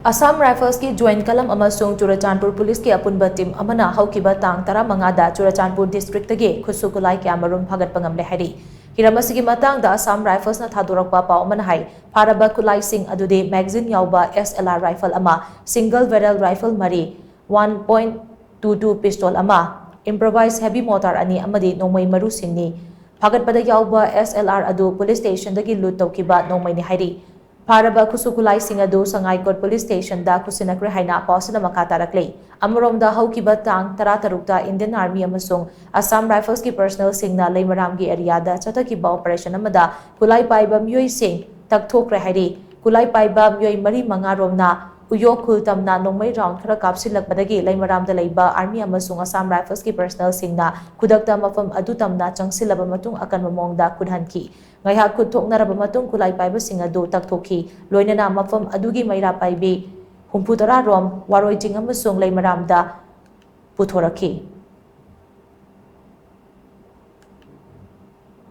Assam Rifles की Joint Kalam amasung Churachandpur Police की अपुनबा team अमना हौकिबा तांग 15 Churachandpur District तगे खुसुकुलाई क्यामरुम भागत पंगमले हरी हिरम असिगी मतंगदा Assam Rifles ना थादोरकपा पाव अमना हाई फारबा कुलाई सिंह अदुदे मैगजीन यावबा SLR rifle अमा single barrel rifle मरी 1.22 pistol अमा improvised heavy mortar अनि अमदि नोंमै मरु सिंहनी भागतपदा यावबा SLR अदु पुलिस स्टेशन दगी लूट तौकिबा नोंमैनि हाइरी फारबा खुसुकुलाई सिंह अदु संगाईकोट पुलिस स्टेशन दा खुसिनक्रे हाइना पाउसना मखा तारकले अमरोमदा हौकिबा तांग 13 इंडियन आर्मी अमसुंग असम राइफल्स की पर्सनल सिंगना लेमराम की एरिया दा चतकिबा ऑपरेशन अमदा कुलाई पाइबा म्योई सिंह तकथोक्रे हाइरी कुलाई पाइबा म्योई मरी मंगा रोमना उयोग खुलतमना नोंमै राउंड खरा कापसिलकपदगी लेमरामदा लैबा आर्मी अमसुंग असम राइफल्स की पर्सनल सिंगना खुदकता मफम अदु तमना चंगसिलबा मतुंग अकनबा मोंगदा खुदहनकी ngaiha kuthoknaraba matung kulai paiba sing adu takthokhi loinana mafam adugi maira paibi 64 rom waroi jing amasung leimaramda puthorakhi